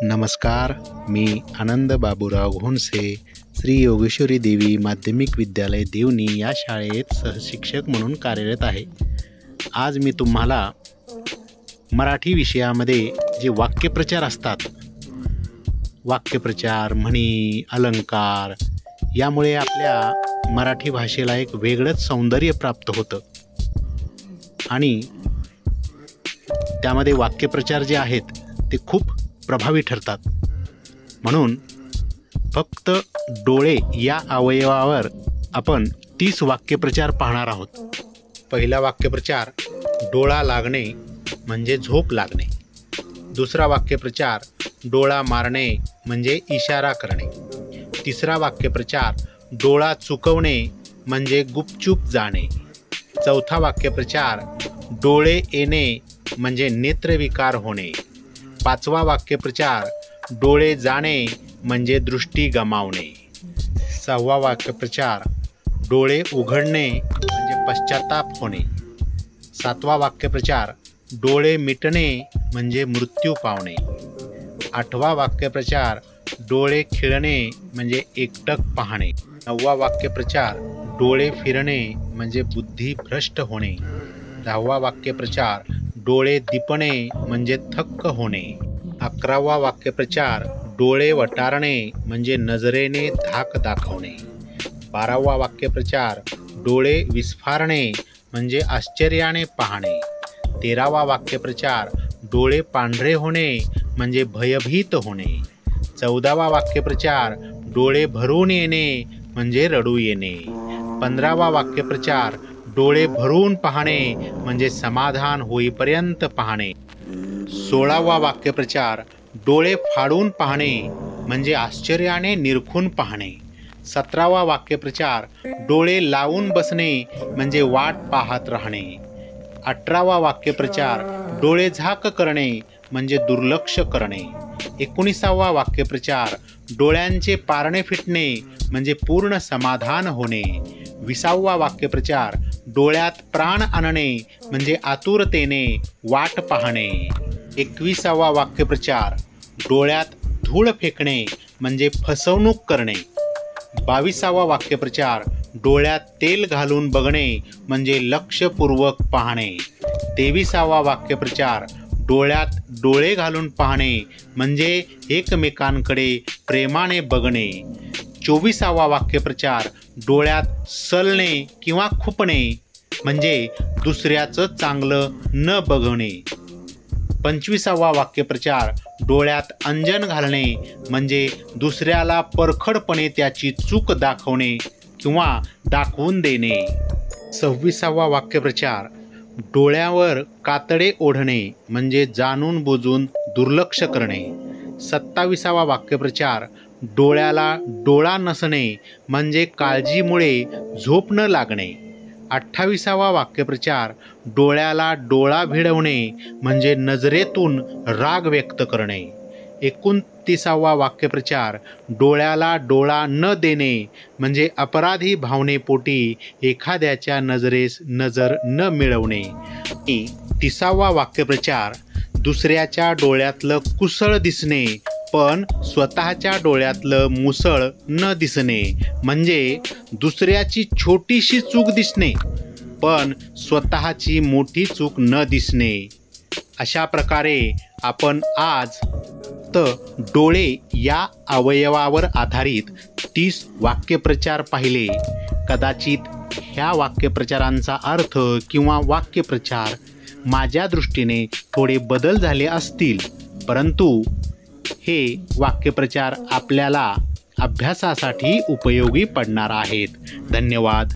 नमस्कार, मी आनंद बाबूराव घोणसे, श्री योगेश्वरी देवी माध्यमिक विद्यालय देवनी या शाळेत सहशिक्षक म्हणून कार्यरत आहे। आज मी तुम्हाला मराठी विषयामध्ये जे वाक्यप्रचार असतात, वाक्यप्रचार, म्हणी, अलंकार यामुळे आपल्या मराठी भाषेला एक वेगळंच सौंदर्य प्राप्त होतं आणि त्यामध्ये वाक्यप्रचार जे आहेत ते खूप प्रभावी ठरतात। म्हणून फक्त डोळे या अवयवावर आपण 30 वाक्यप्रचार पाहणार आहोत। पहिला वाक्यप्रचार, डोळा लागणे म्हणजे झोप लागणे। दुसरा वाक्यप्रचार, डोळा मारणे म्हणजे इशारा करणे। तिसरा वाक्यप्रचार, डोळा चुकवणे म्हणजे गुपचूप जाणे। चौथा वाक्यप्रचार, डोळे येणे म्हणजे नेत्रविकार होणे। पाचवा वाक्यप्रचार, डोळे जाणे म्हणजे दृष्टी गमावणे। सहावा वाक्यप्रचार, डोळे उघडणे म्हणजे पश्चाताप होणे। सातवा वाक्यप्रचार, डोळे मिटणे म्हणजे मृत्यू पावणे। आठवा वाक्यप्रचार, डोळे खिळणे म्हणजे एकटक पाहणे। नववा वाक्यप्रचार, डोळे फिरणे म्हणजे बुद्धी भ्रष्ट होणे। दहावा वाक्यप्रचार, डोळे दिपणे म्हणजे थक्क होणे। 11वा वाक्यप्रचार, डोळे वटारणे म्हणजे नजरेने धाक दाखवणे। 12वा वाक्यप्रचार, डोळे विस्फारणे म्हणजे आश्चर्याने पाहणे। 13वा वाक्यप्रचार, डोळे पांढरे होणे म्हणजे भयभीत होणे। 14वा वाक्यप्रचार, डोळे भरून येणे म्हणजे रडू येणे। 15वा वाक्यप्रचार, डोळे भरून पाहणे म्हणजे समाधान होईपर्यंत पाहणे। 16वा वाक्यप्रचार, डोळे फाडून पाहणे म्हणजे आश्चर्याने निरखून पाहणे। 17वा वाक्यप्रचार, डोळे लावून बसणे म्हणजे वाट पाहत राहणे। 18वा वाक्यप्रचार, डोळे झाक करणे म्हणजे दुर्लक्ष करणे। 19वा वाक्यप्रचार, डोळ्यांचे पारणे फिटणे म्हणजे पूर्ण समाधान होणे। 20वा वाक्यप्रचार, डोळ्यात प्राण आणणे म्हणजे आतुरतेने वाट पाहणे। 21वा वाक्यप्रचार, डोळ्यात धूळ फेकणे म्हणजे फसवणूक करणे। 22वा वाक्यप्रचार, डोळ्यात तेल घालून बघणे म्हणजे लक्षपूर्वक पाहणे। 23वा वाक्यप्रचार, डोळ्यात डोळे घालून पाहणे म्हणजे एकमेकांकडे प्रेमाने बघणे। 24वा वाक्यप्रचार, डोळ्यात सलणे किंवा खुपणे म्हणजे दुसऱ्याचं चांगलं न बघणे। 25वा वाक्यप्रचार, डोळ्यात अंजन घालणे म्हणजे दुसऱ्याला परखडपणे त्याची चूक दाखवणे किंवा दाखवून देणे। 26वा वाक्यप्रचार, डोळ्यावर कातडे ओढणे म्हणजे जाणून बुजून दुर्लक्ष करणे। 27वा वाक्यप्रचार, डोळ्याला डोळा नसणे म्हणजे काळजीमुळे झोप न लागणे। 28वा वाक्यप्रचार, डोळ्याला डोळा भिडवणे म्हणजे नजरेतून राग व्यक्त करणे। 29वा वाक्यप्रचार, डोळ्याला डोळा न देणे म्हणजे अपराधी भावनेपोटी एखाद्याच्या नजरेस नजर न मिळवणे। 30वा वाक्यप्रचार, दुसऱ्याच्या डोळ्यातलं कुसळ दिसणे पण स्वतःच्या डोळ्यातलं मुसळ न दिसणे म्हणजे दुसऱ्याची छोटीशी चूक दिसणे पण स्वतःची मोठी चूक न दिसणे। अशा प्रकारे आपण आज डोळे या अवयवावर आधारित 30 वाक्यप्रचार पाहिले। कदाचित ह्या वाक्यप्रचारांचा अर्थ किंवा वाक्यप्रचार माझ्या दृष्टीने थोडे बदल झाले असतील, परंतु हे वाक्यप्रचार आपल्याला अभ्यासासाठी उपयोगी पडणार आहेत। धन्यवाद।